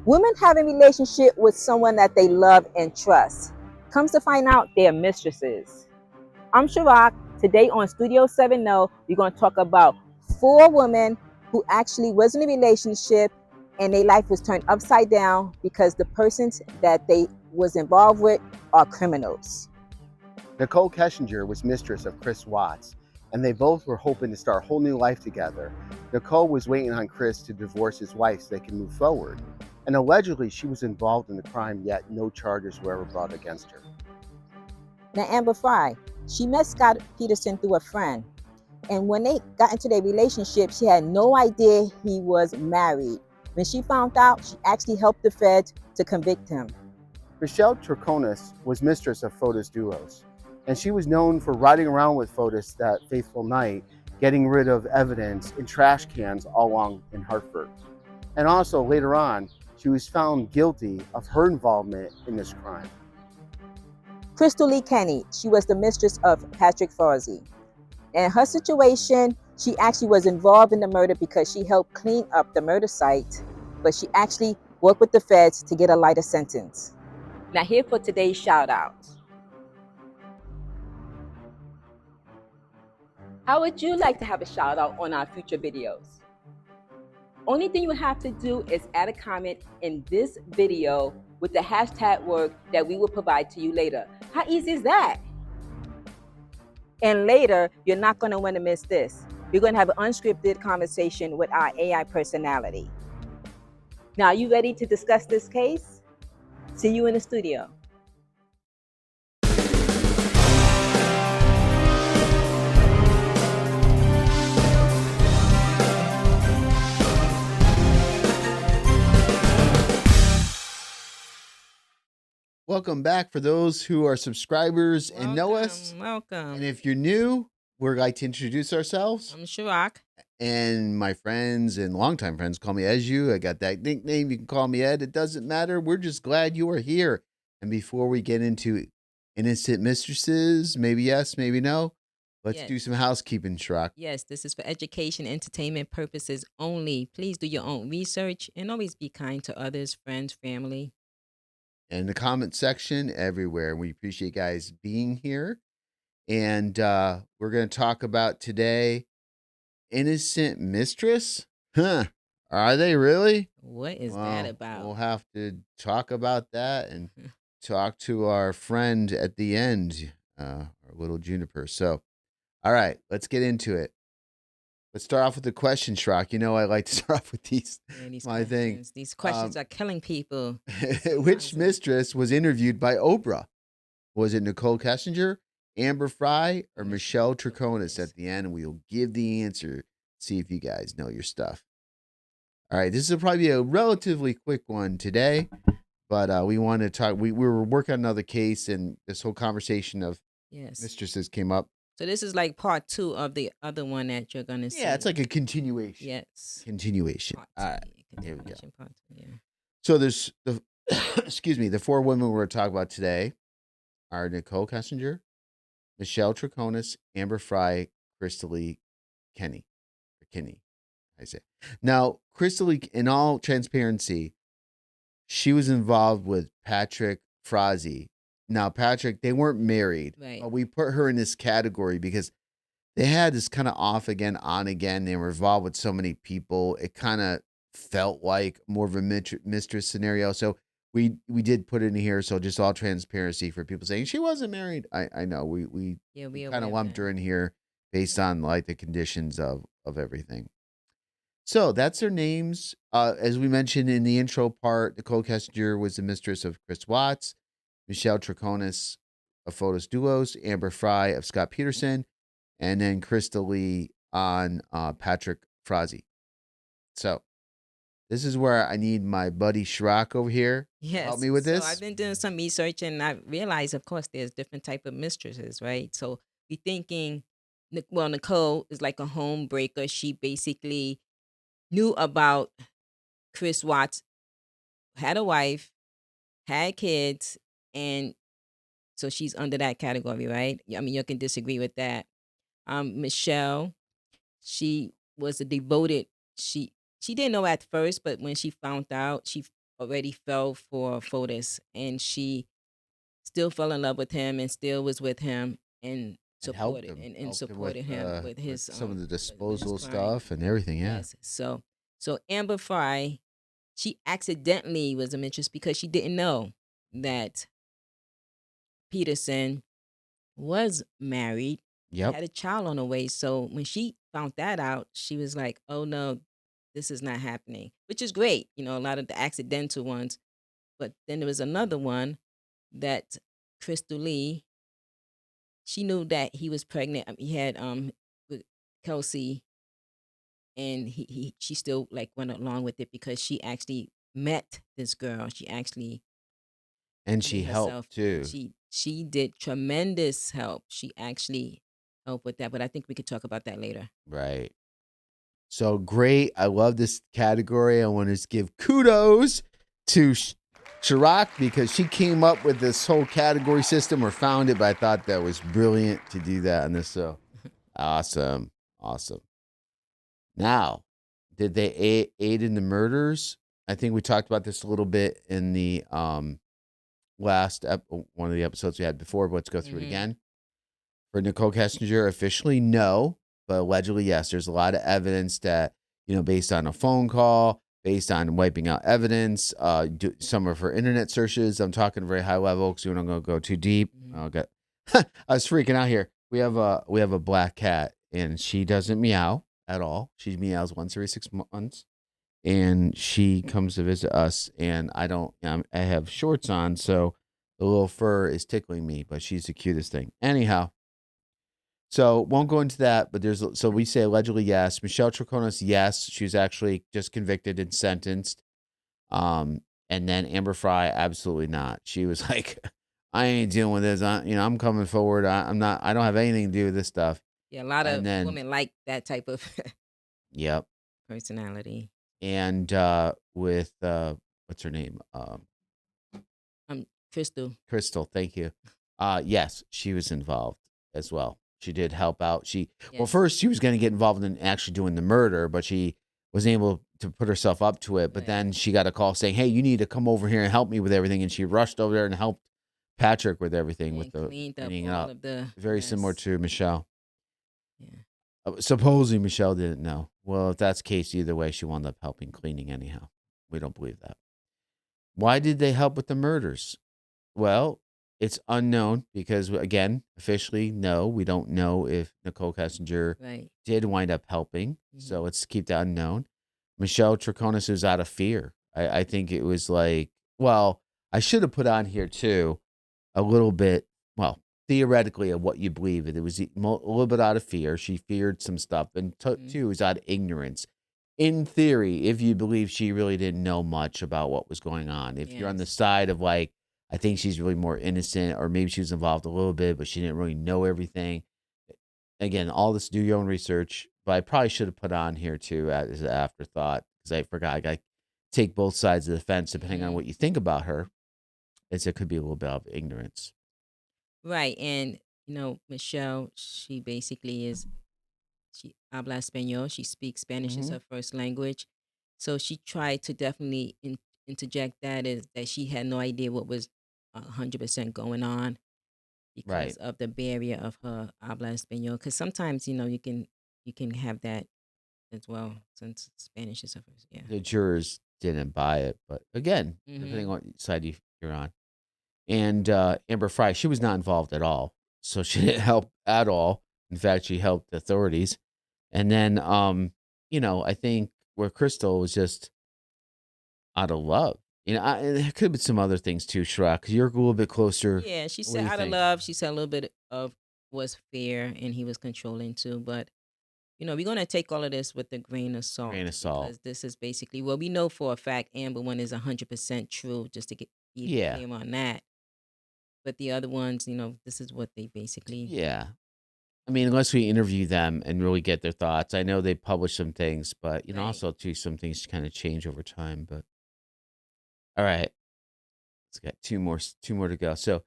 Women have a relationship with someone that they love and trust. Comes to find out, they're mistresses. I'm Shirak. Today on Studio 7 we're going to talk about 4 women who actually was in a relationship and their life was turned upside down because the persons that they was involved with are criminals. Nicole Kessinger was mistress of Chris Watts, and they both were hoping to start a whole new life together. Nicole was waiting on Chris to divorce his wife so they can move forward. And allegedly, she was involved in the crime, yet no charges were ever brought against her. Now, Amber Fry, she met Scott Peterson through a friend. And when they got into their relationship, she had no idea he was married. When she found out, she actually helped the feds to convict him. Michelle Troconis was mistress of Fotis Duos, and she was known for riding around with Fotis that fateful night, getting rid of evidence in trash cans all along in Hartford. And also, later on, she was found guilty of her involvement in this crime. Crystal Lee Kenny, she was the mistress of Patrick Frazee. In her situation, she actually was involved in the murder because she helped clean up the murder site, but she actually worked with the feds to get a lighter sentence. Now here for today's shout outs. How would you like to have a shout out on our future videos? Only thing you have to do is add a comment in this video with the hashtag word that we will provide to you later. How easy is that? And later, you're not going to want to miss this. You're going to have an unscripted conversation with our AI personality. Now, are you ready to discuss this case? See you in the studio. Welcome back for those who are subscribers and know us. Welcome. And if you're new, we'd like to introduce ourselves. I'm Shirak. And my friends and longtime friends call me Ezu. I got that nickname. You can call me Ed. It doesn't matter. We're just glad you are here. And before we get into innocent mistresses, maybe yes, maybe no, let's do some housekeeping, Shirak. Yes, this is for education, entertainment purposes only. Please do your own research and always be kind to others, friends, family. In the comment section, everywhere. We appreciate guys being here. And we're going to talk about today innocent mistress. Huh. Are they really? What is that about? We'll have to talk about that and talk to our friend at the end, our little Juniper. So, all right, let's get into it. Let's start off with the question, Shrock. You know, I like to start off with these my thing. These questions are killing people. Which mistress was interviewed by Oprah? Was it Nicole Kessinger, Amber Fry, or Michelle Troconis? At the end, we'll give the answer. See if you guys know your stuff. All right, this is probably a relatively quick one today, but we want to talk. We were working on another case, and this whole conversation of mistresses came up. So this is like part 2 of the other one that you're gonna see. Yeah, it's like a continuation. Yes, continuation. All right, here we go. Part 2, yeah. So there's the excuse me, the 4 women we're going to talk about today are Nicole Kessinger, Michelle Troconis, Amber Fry, Crystal Lee Kenny. I say. Now, Crystal Lee, in all transparency, she was involved with Patrick Frazee. Now, Patrick, they weren't married. Right. But we put her in this category because they had this kind of off again, on again. They were involved with so many people. It kind of felt like more of a mistress scenario. So we did put it in here. So just all transparency for people saying she wasn't married. I know we kind of lumped her in here based on like the conditions of everything. So that's their names. As we mentioned in the intro part, Nicole Kessinger was the mistress of Chris Watts, Michelle Troconis of Fotis Duos, Amber Fry of Scott Peterson, and then Crystal Lee on Patrick Frazee. So this is where I need my buddy Shrock over here to help me with this. So I've been doing some research, and I realized, of course, there's different type of mistresses, right? So you're thinking, well, Nicole is like a home breaker. She basically knew about Chris Watts, had a wife, had kids, and so she's under that category, right? I mean, you can disagree with that. Michelle, she was a devoted. She didn't know at first, but when she found out, she already fell for Fotis, and she still fell in love with him and still was with him and And and helped him supported him with some of the with his disposal crime. stuff and everything. Yeah. Yes. So Amber Fry, she accidentally was a mistress because she didn't know that Peterson was married, Yep. had a child on the way. So when she found that out, she was like, "Oh no, this is not happening," which is great. A lot of the accidental ones. But then there was another one that Crystal Lee, she knew that he was pregnant. He had with Kelsey, and she still like went along with it because she actually met this girl. She actually And she made herself. helped too. She did tremendous help. She actually helped with that, but I think we could talk about that later. Right. So great. I love this category. I want to give kudos to Chirac because she came up with this whole category system or found it, but I thought that was brilliant to do that on this. So awesome. Awesome. Now, did they aid in the murders? I think we talked about this a little bit in the last one of the episodes we had before, but let's go through it again. For Nicole Kessinger, officially no, but allegedly yes. There's a lot of evidence that, based on a phone call, based on wiping out evidence, some of her internet searches. I'm talking very high level because we don't going to go too deep. Okay. I was freaking out here. We have a black cat, and she doesn't meow at all. She meows once every 6 months, and she comes to visit us. And I don't. I have shorts on, so the little fur is tickling me. But she's the cutest thing. Anyhow. So won't go into that, but so we say allegedly yes. Michelle Troconis, yes, she was actually just convicted and sentenced. And then Amber Fry, absolutely not. She was like, I ain't dealing with this. I'm coming forward. I'm not. I don't have anything to do with this stuff. Yeah, a lot And of then, women like that type of yep. personality. And with what's her name? Crystal. Crystal. Thank you. Yes, she was involved as well. She did help out. Well, Yes. first she was going to get involved in actually doing the murder, but she was able to put herself up to it. But Right. then she got a call saying, "Hey, you need to come over here and help me with everything." And she rushed over there and helped Patrick with everything, with And the cleaned up cleaning it all up. of the Very similar to Michelle. Yeah. Supposedly Michelle didn't know. Well, if that's the case, either way, she wound up helping cleaning anyhow. We don't believe that. Why did they help with the murders? Well, it's unknown because, again, officially, no, we don't know if Nicole Kessinger Right. did wind up helping. So let's keep that unknown. Michelle Troconis was out of fear. I think it was like, well, I should have put on here too a little bit, well, theoretically of what you believe. It was a little bit out of fear. She feared some stuff. And two, it was out of ignorance. In theory, if you believe she really didn't know much about what was going on, if you're on the Yes. side of like, I think she's really more innocent, or maybe she was involved a little bit, but she didn't really know everything. Again, all this, do your own research, but I probably should have put on here too as an afterthought because I forgot. I got to take both sides of the fence depending on what you think about her, as it could be a little bit of ignorance. Right. And Michelle, she basically she habla español. She speaks Spanish as her first language. So she tried to definitely interject that she had no idea what was 100% going on because Right. of the barrier of her habla español. Because sometimes you can have that as well, since Spanish is her first. Yeah. The jurors didn't buy it, but again, depending on what side you're on. And Amber Fry, she was not involved at all, so she didn't help at all. In fact, she helped the authorities. And then, I think where Crystal was just out of love. And there could be some other things too, Shrek, because you're a little bit closer. Yeah, she What said do you out of think? love. She said a little bit of was fear, and he was controlling too. But we're gonna take all of this with a grain of salt Grain of salt. because this is basically we know for a fact Amber one is 100% true. Just to be Yeah. clear on that. But the other ones, this is what they basically. Yeah. I mean, unless we interview them and really get their thoughts. I know they publish some things, but Right. also too, some things kind of change over time. But all right, let's get two more to go. So,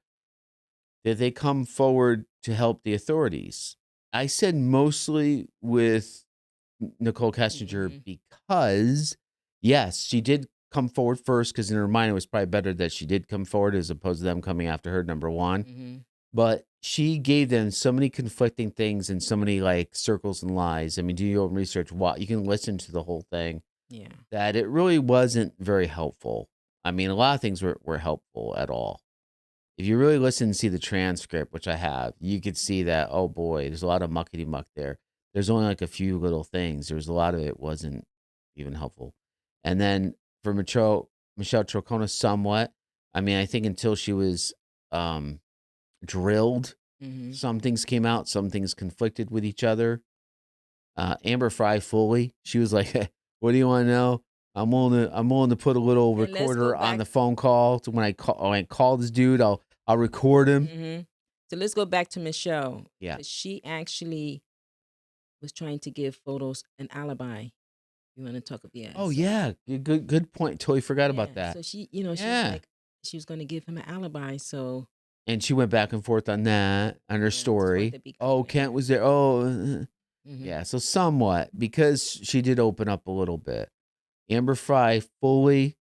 did they come forward to help the authorities? I said mostly with Nicole Kessinger because yes, she did come forward first because in her mind it was probably better that she did come forward as opposed to them coming after her, number one. Mm-hmm. But she gave them so many conflicting things and so many like circles and lies. I mean, do your own research. What you can listen to the whole thing. Yeah. That it really wasn't very helpful. I mean, a lot of things were helpful at all. If you really listen and see the transcript, which I have, you could see that, oh boy, there's a lot of muckety muck there. There's only like a few little things. There's a lot of it wasn't even helpful. And then for Michelle Trocona, somewhat. I mean, I think until she was drilled, Mm-hmm. some things came out, some things conflicted with each other. Amber Fry fully, she was like, "What do you want to know? I'm willing to put a little And let's go recorder on back. the phone call. So when I call this dude, I'll record him." Mm-hmm. So let's go back to Michelle. Yeah. 'Cause she actually was trying to give photos an alibi. You want to talk about? Yeah. Oh So yeah, good point. Totally forgot yeah. about that. So she, she was Yeah, like, she was going to give him an alibi. So and she went back and forth on that on her yeah, just wanted story. to be Oh, clear. Kent was there. Oh, Mm-hmm. yeah. So somewhat because she did open up a little bit. Amber Fry fully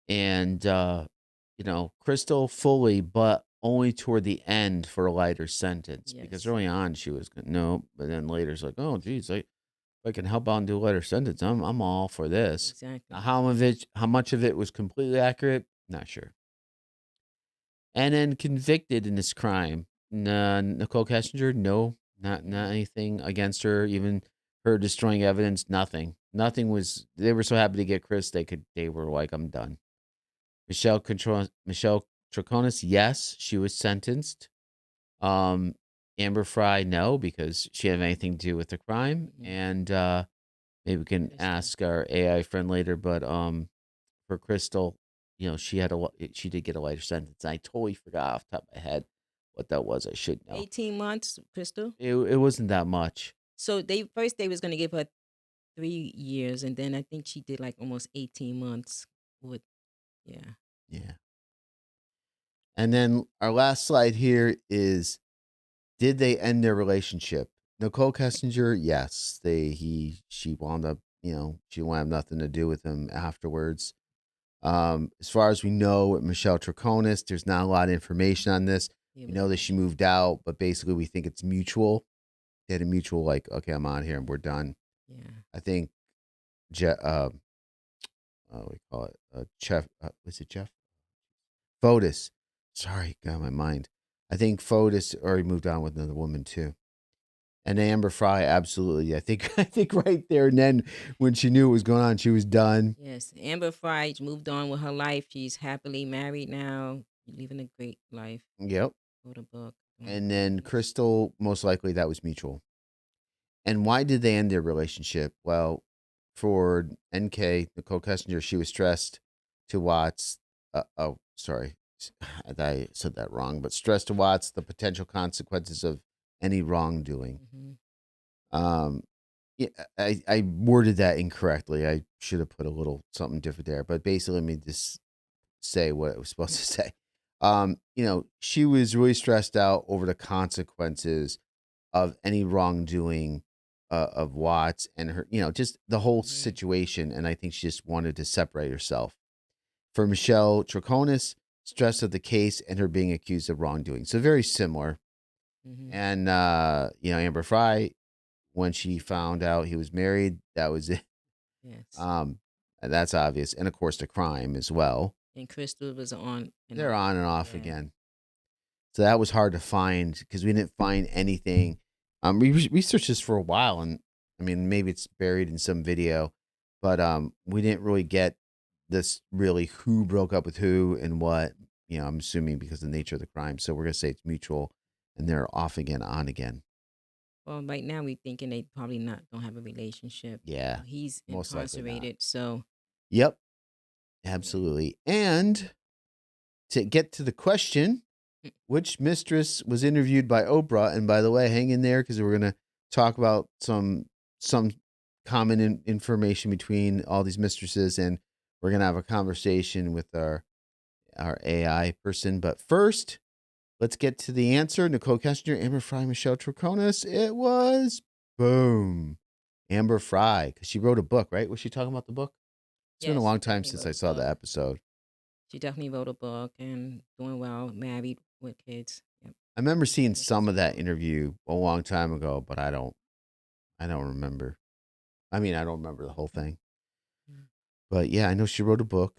and Crystal fully, but only toward the end for a lighter sentence because Yes. early on she was no, but then later it's like, oh geez, if I can help out and do a lighter sentence, I'm all for this. Exactly. Now, how much of it was completely accurate, not sure. And then convicted in this crime, Nicole Kessinger, no, not anything against her, even her destroying evidence, nothing was. They were so happy to get Chris, they were like, I'm done. Michelle Troconis, yes, she was sentenced. Um, Amber Fry, no, because she didn't have anything to do with the crime. Mhm. And maybe we can Crystal. ask our AI friend later. But for Crystal, she did get a lighter sentence. I totally forgot off the top of my head what that was. I should know. 18 months, Crystal. It wasn't that much. So they was going to give her 3 years, and then I think she did like almost 18 months with, yeah. Yeah. And then our last slide here is, did they end their relationship? Nicole Kessinger, yes. She wound up, she wound up nothing to do with him afterwards. As far as we know, with Michelle Troconis, there's not a lot of information on this. Yeah, We but- know that she moved out, but basically we think it's mutual. They had a mutual, like, okay, I'm out here and we're done. yeah. I think what we call it, Jeff, was it Jeff? Fotis. Sorry, got my mind. I think Fotis already moved on with another woman too. And Amber Fry, absolutely. I think I think right there and then when she knew what was going on, she was done. Yes, Amber Fry moved on with her life. She's happily married now, living a great life. Yep. Wrote a book. And then Crystal, most likely that was mutual. And why did they end their relationship? Well, for NK, Nicole Kessinger, she was stressed to Watts. Oh, sorry. I said that wrong, but stressed to Watts the potential consequences of any wrongdoing. Mm-hmm. Yeah, I worded that incorrectly. I should have put a little something different there, but basically, let me just say what I was supposed to say. She was really stressed out over the consequences of any wrongdoing of Watts and her, just the whole Mm-hmm. situation. And I think she just wanted to separate herself. For Michelle Troconis, stress of the case and her being accused of wrongdoing. So very similar. Mm-hmm. And, Amber Fry, when she found out he was married, that was it. Yes. And that's obvious. And of course, the crime as well. And Crystal was on. They're on and off Yeah. again. So that was hard to find because we didn't find anything. We researched this for a while, and I mean, maybe it's buried in some video, but we didn't really get this really who broke up with who and what. I'm assuming because of the nature of the crime. So we're gonna say it's mutual, and they're off again, on again. Well, right now we're thinking they probably don't have a relationship. Yeah, He's most likely not. incarcerated, so Yep, absolutely. And to get to the question, which mistress was interviewed by Oprah? And by the way, hang in there because we're gonna talk about some common information between all these mistresses, and we're gonna have a conversation with our AI person. But first, let's get to the answer. Nicole Kessinger, Amber Fry, Michelle Troconis. It was boom, Amber Fry, because she wrote a book, right? Was she talking about the book? It's been Yeah, a she long time definitely since wrote I a saw the book. episode. She definitely wrote a book and doing well, married with kids. Yep. I remember seeing That's what's some of that wrong. interview a long time ago, but I don't remember. I mean, I don't remember the whole thing. Mm. But yeah, I know she wrote a book.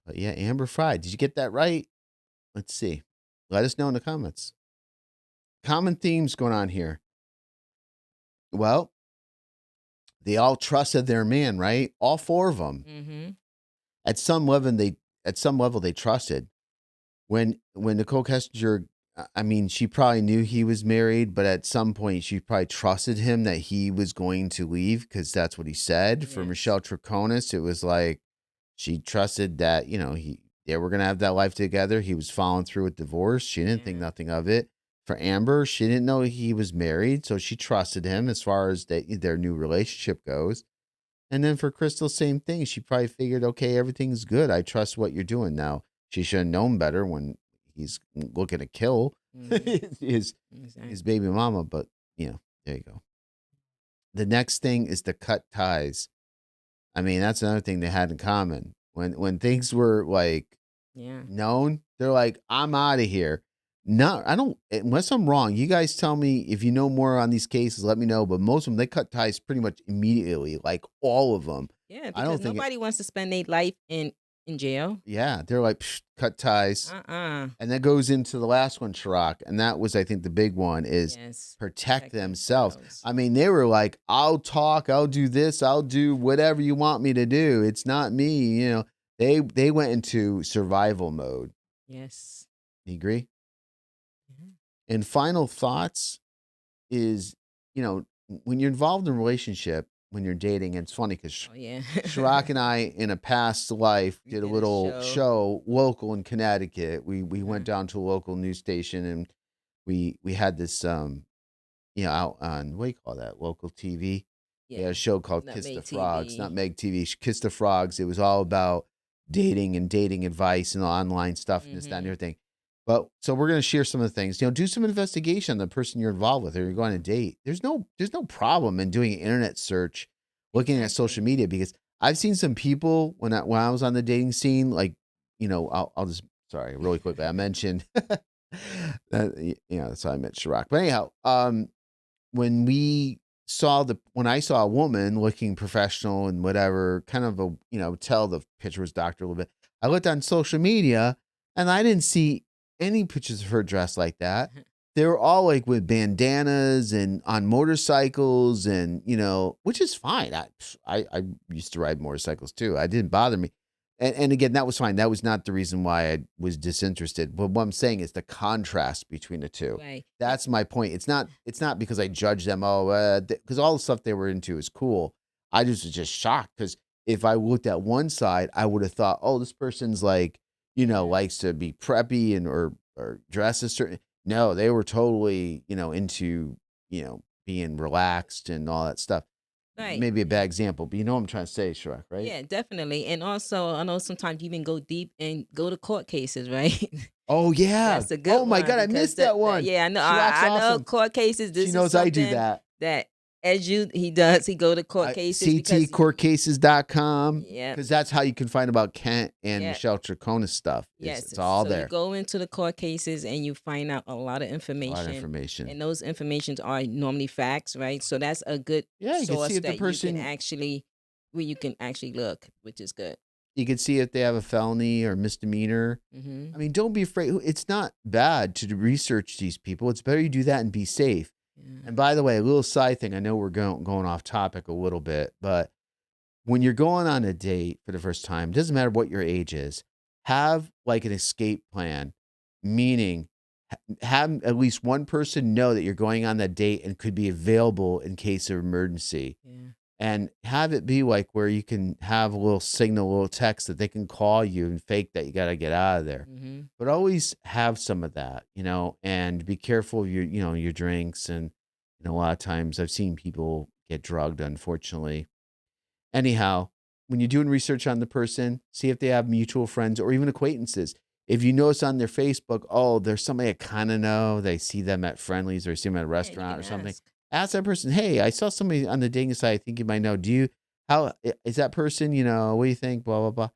But yeah, Amber Fry. Did you get that right? Let's see. Let us know in the comments. Common themes going on here. Well, they all trusted their man, right? All four of them. Mm-hmm. At some level they trusted. When Nicole Kessinger, I mean, she probably knew he was married, but at some point she probably trusted him that he was going to leave because that's what he said. For Yes. Michelle Troconis, it was like she trusted that, they were gonna have that life together. He was following through with divorce. She didn't think Yeah. nothing of it. For Amber, she didn't know he was married, so she trusted him as far as their new relationship goes. And then for Crystal, same thing. She probably figured, okay, everything's good. I trust what you're doing now. She should have known better when he's looking to kill Mm-hmm. his Exactly. baby mama. But there you go. The next thing is to cut ties. I mean, that's another thing they had in common. When things were like Yeah. known, they're like, I'm out of here. No, I don't. Unless I'm wrong, you guys tell me if you know more on these cases. Let me know. But most of them, they cut ties pretty much immediately. Like all of them. Yeah, I because don't think nobody wants to spend their life in jail. Yeah, they're like, "Psh, cut ties. Uh-uh. And that goes into the last one, Chirac. And that was, I think, the big one is Yes. protect Protect themselves. themselves. I mean, they were like, I'll talk, I'll do this, I'll do whatever you want me to do. It's not me. They went into survival mode. Yes. You agree? Yeah. And final thoughts is, when you're involved in a relationship, when you're dating, and it's funny because Oh yeah. Chirac and I, in a past life, We did a did a little show. show local in Connecticut. We Uh-huh. went down to a local news station and we had this out on, what do you call that, local TV. They had Yeah. a show called Kiss the Nutmeg Frogs, not TV. Meg TV, Kiss the Frogs. It was all about dating and dating advice and online stuff and this, that, and Mm-hmm. everything. But so we're gonna share some of the things. Do some investigation on the person you're involved with or you're going to date. There's no problem in doing an internet search, looking at social Exactly. media because I've seen some people when I was on the dating scene, like, I'll just sorry, really quickly. I mentioned that, that's how I met Chirac. But anyhow, when when I saw a woman looking professional and whatever, kind of tell the picture was doctor a little bit. I looked on social media and I didn't see any pictures of her dressed like that. They were all like with bandanas and on motorcycles and, which is fine. I used to ride motorcycles too. It didn't bother me. And again, that was fine. That was not the reason why I was disinterested. But what I'm saying is the contrast between the two. Right. That's my point. It's not because I judge them. Oh, because all the stuff they were into is cool. I just was just shocked because if I looked at one side, I would have thought, oh, this person's like, Yeah. likes to be preppy and or dress a certain. No, they were totally, into, being relaxed and all that stuff. Right. Maybe a bad example, but you know what I'm trying to say, Shrek, right? Yeah, definitely. And also, I know sometimes you even go deep and go to court cases, right? Oh yeah. That's a good Oh my one God, I because missed that one. yeah, I know. Shrek's I know awesome. court cases. She This is knows I do something that. that he does. He go to court cases because CTcourtcases.com yeah, because that's how you can find about Kent and yeah, Michelle Traconis stuff. yes. It's all So you there. go into the court cases and you find out a lot of A lot of information, information. and those informations are normally facts, right? So that's a good Yeah, you can see source if the that you can person actually where you can actually look, which is good. you can see if they have a felony or misdemeanor. Mm-hmm. I mean, don't be afraid. It's not bad to research these people. It's better you do that and be safe. Yeah. And by the way, a little side thing. I know we're going off topic a little bit, but when you're going on a date for the first time, it doesn't matter what your age is, have like an escape plan, meaning have at least one person know that you're going on that date and could be available in case of emergency. Yeah. And have it be like where you can have a little signal, a little text that they can call you and fake that you got to get out of there. Mm-hmm. But always have some of that, and be careful of your drinks. And, a lot of times I've seen people get drugged, unfortunately. Anyhow, when you're doing research on the person, see if they have mutual friends or even acquaintances. If you notice on their Facebook, oh, there's somebody I kind of know, they see them at Friendlies or see them at a Yeah, you restaurant can or something. ask. Ask that person, hey, I saw somebody on the dating site I think you might know. Is that person, what do you think, blah blah blah.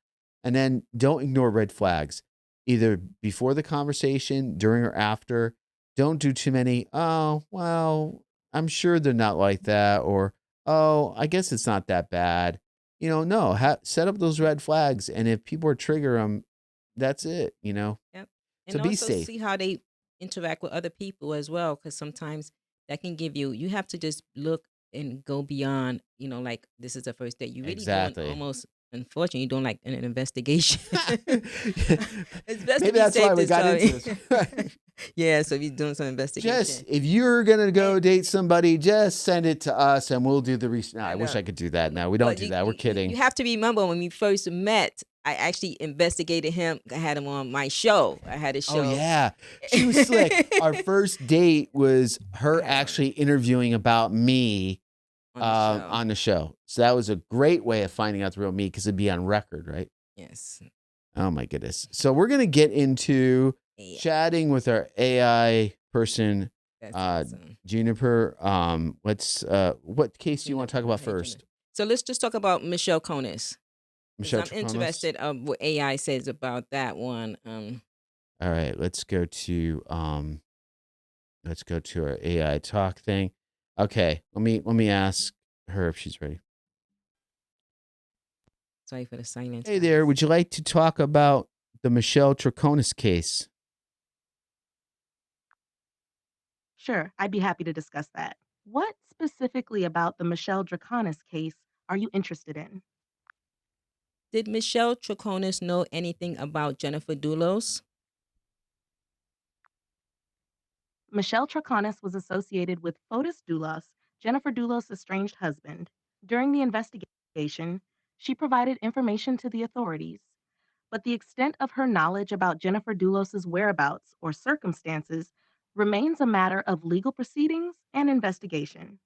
And then don't ignore red flags, either before the conversation, during or after. Don't do too many, oh well, I'm sure they're not like that, or oh, I guess it's not that bad. No, set up those red flags, and if people are trigger them, that's it. Yep. So And be also safe. see how they interact with other people as well, because sometimes that can give you have to just look and go beyond, like this is the first date. You really doing Exactly. almost, unfortunately, you doing like an investigation. It's best to Maybe be that's why safe we this got time. into this. Yeah, so you're doing some Just investigation. if you're gonna And go date somebody, just send it to us and we'll do the research. No, I I wish know. I could do that. No, No, we don't but do you, that. We're you you kidding. you have to remember when we first met, I actually investigated him. I had him on my show. I had a Oh show. yeah, she was slick. Our first date was I her had him actually interviewing about me on the show. on the show. So that was a great way of finding out the real me because it'd be on record, right? Yes. Oh my goodness. So we're gonna get into Yeah, chatting with our AI person, that's uh, awesome. Juniper. What case do you want to talk Juniper. about Hey, first? Juniper. So let's just talk about Michelle Conis because Michelle I'm Troconis. interested of what AI says about that one. All right, let's go to our AI talk thing. Okay, let me ask her if she's ready. Sorry for the silence, Hey there, guys. would you like to talk about the Michelle Troconis case? Sure, I'd be happy to discuss that. What specifically about the Michelle Draconis case are you interested in? Did Michelle Troconis know anything about Jennifer Dulos? Michelle Draconis was associated with Fotis Dulos, Jennifer Dulos' estranged husband. During the investigation, she provided information to the authorities, but the extent of her knowledge about Jennifer Dulos' whereabouts or circumstances remains a matter of legal proceedings and investigation.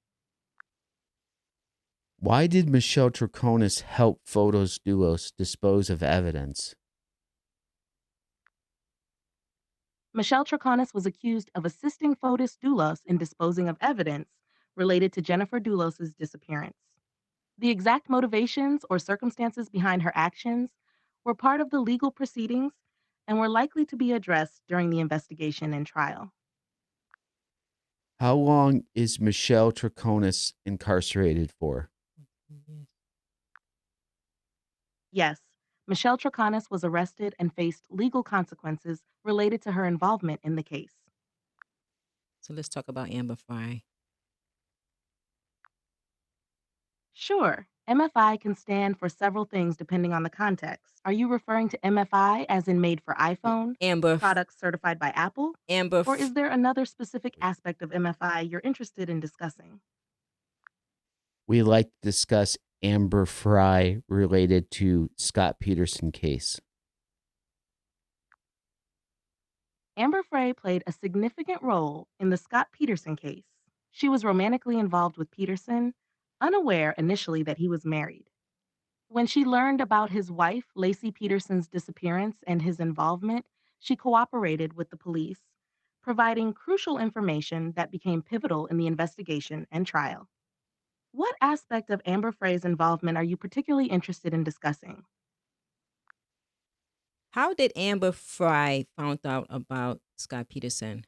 Why did Michelle Troconis help Photos Duos dispose of evidence? Michelle Troconis was accused of assisting Fotis Dulos in disposing of evidence related to Jennifer Dulos' disappearance. The exact motivations or circumstances behind her actions were part of the legal proceedings and were likely to be addressed during the investigation and trial. How long is Michelle Troconis incarcerated for? Yes, Michelle Troconis was arrested and faced legal consequences related to her involvement in the case. So let's talk about Amber Fry. Sure, MFI can stand for several things depending on the context. Are you referring to MFI as in made for iPhone, Amber, products certified by Apple, Amber, or is there another specific aspect of MFI you're interested in discussing? We like to discuss Amber Fry related to Scott Peterson case. Amber Frey played a significant role in the Scott Peterson case. She was romantically involved with Peterson, unaware initially that he was married. When she learned about his wife, Lacey Peterson's disappearance and his involvement, she cooperated with the police, providing crucial information that became pivotal in the investigation and trial. What aspect of Amber Frey's involvement are you particularly interested in discussing? how did Amber Fry found out about Scott Peterson?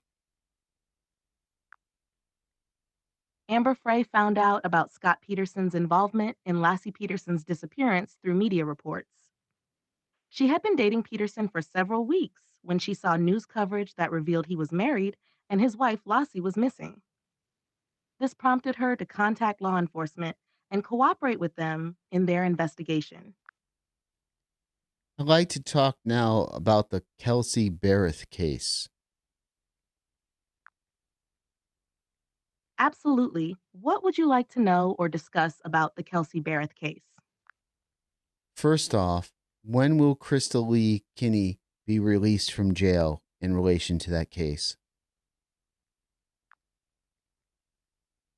Amber Frey found out about Scott Peterson's involvement in Lassie Peterson's disappearance through media reports. She had been dating Peterson for several weeks when she saw news coverage that revealed he was married and his wife, Lassie, was missing. This prompted her to contact law enforcement and cooperate with them in their investigation. I'd like to talk now about the Kelsey Barrett case. Absolutely. What would you like to know or discuss about the Kelsey Barrett case? First off, when will Crystal Lee Kinney be released from jail in relation to that case?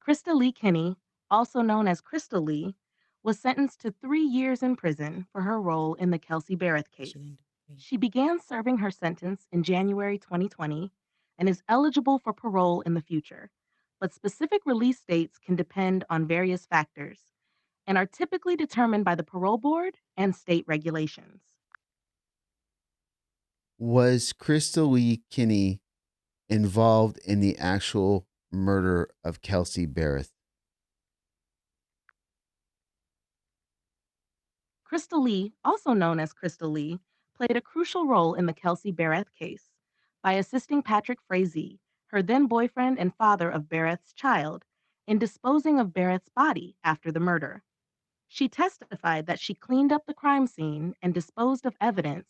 Krista Lee Kinney, also known as Crystal Lee, was sentenced to 3 years in prison for her role in the Kelsey Barrett She case. didn't do it. She began serving her sentence in January 2020 and is eligible for parole in the future, but specific release dates can depend on various factors, and are typically determined by the parole board and state regulations. Was Crystal Lee Kinney involved in the actual murder of Kelsey Barrett? Crystal Lee, also known as Crystal Lee, played a crucial role in the Kelsey Barrett case by assisting Patrick Frazee, her then boyfriend and father of Barrett's child, in disposing of Barrett's body after the murder. She testified that she cleaned up the crime scene and disposed of evidence,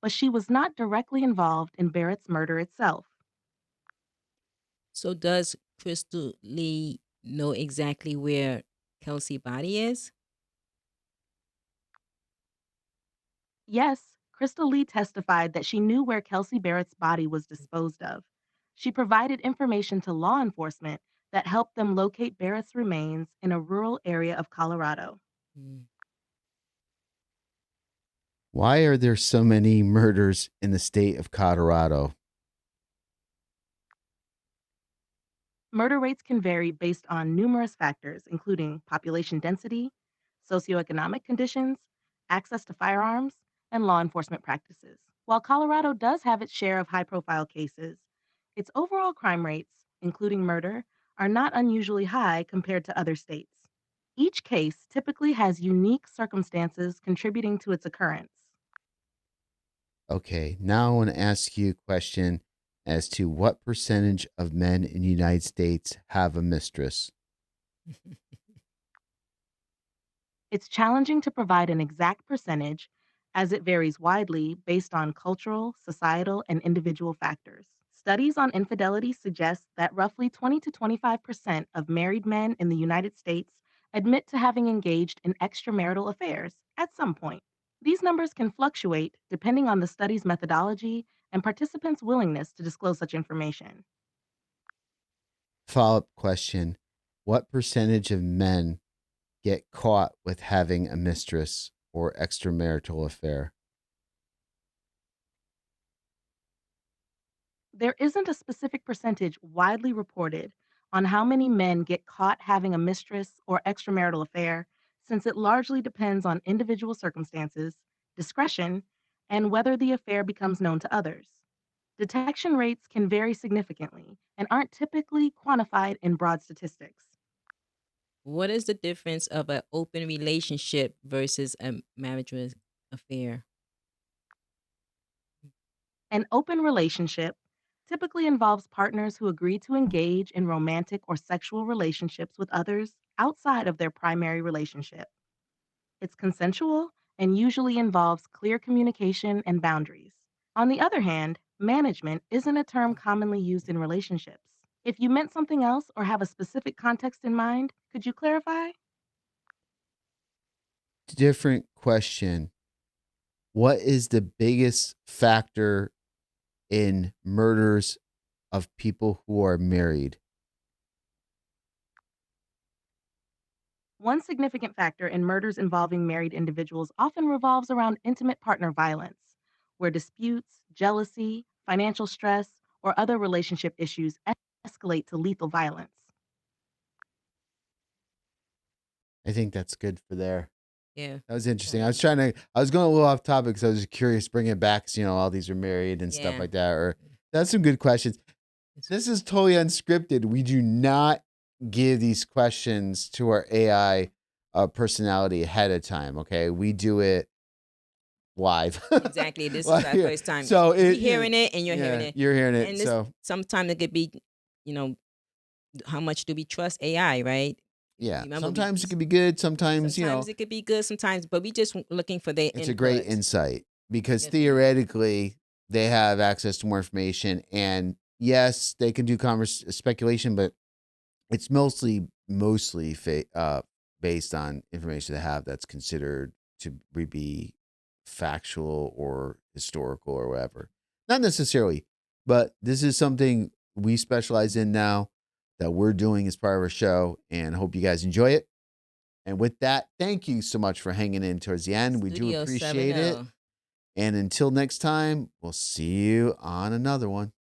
but she was not directly involved in Barrett's murder itself. So does Crystal Lee know exactly where Kelsey body is? Yes, Crystal Lee testified that she knew where Kelsey Barrett's body was disposed of. She provided information to law enforcement that helped them locate Barrett's remains in a rural area of Colorado. Mm. Why are there so many murders in the state of Colorado? Murder rates can vary based on numerous factors, including population density, socioeconomic conditions, access to firearms, and law enforcement practices. While Colorado does have its share of high profile cases, its overall crime rates, including murder, are not unusually high compared to other states. Each case typically has unique circumstances contributing to its occurrence. Okay, now I want to ask you a question as to what percentage of men in the United States have a mistress? It's challenging to provide an exact percentage as it varies widely based on cultural, societal, and individual factors. Studies on infidelity suggest that roughly 20 to 25% of married men in the United States admit to having engaged in extramarital affairs at some point. These numbers can fluctuate depending on the study's methodology and participants' willingness to disclose such information. Follow up question: what percentage of men get caught with having a mistress or extramarital affair? There isn't a specific percentage widely reported on how many men get caught having a mistress or extramarital affair, since it largely depends on individual circumstances, discretion, and whether the affair becomes known to others. Detection rates can vary significantly and aren't typically quantified in broad statistics. What is the difference of an open relationship versus a marriage affair? An open relationship typically involves partners who agree to engage in romantic or sexual relationships with others outside of their primary relationship. It's consensual and usually involves clear communication and boundaries. On the other hand, management isn't a term commonly used in relationships. If you meant something else or have a specific context in mind, could you clarify? Different question. What is the biggest factor in murders of people who are married? One significant factor in murders involving married individuals often revolves around intimate partner violence, where disputes, jealousy, financial stress, or other relationship issues escalate to lethal violence. I think that's good for there. Yeah. That was interesting. I was going a little off topic because I was just curious, bring it back because, all these are married and stuff Yeah. like that. Or that's some good questions. This is totally unscripted. We do not give these questions to our AI personality ahead of time. Okay. We do it live. Exactly. This is our Yeah. first time. So we hearing it and you're hearing yeah, it. you're hearing it. And So sometimes it could be, how much do we trust AI, right? yeah, Remember, sometimes it can be good. Sometimes, sometimes it could be good, sometimes, but we just looking for their it's input. a great insight because Yes, ma'am. theoretically they have access to more information, and yes, they can do speculation, but it's mostly based on information they have that's considered to be factual or historical or whatever. Not necessarily, but this is something we specialize in now that we're doing as part of our show, and I hope you guys enjoy it. And with that, thank you so much for hanging in towards the end. We do Studio appreciate it. 70. And until next time, we'll see you on another one.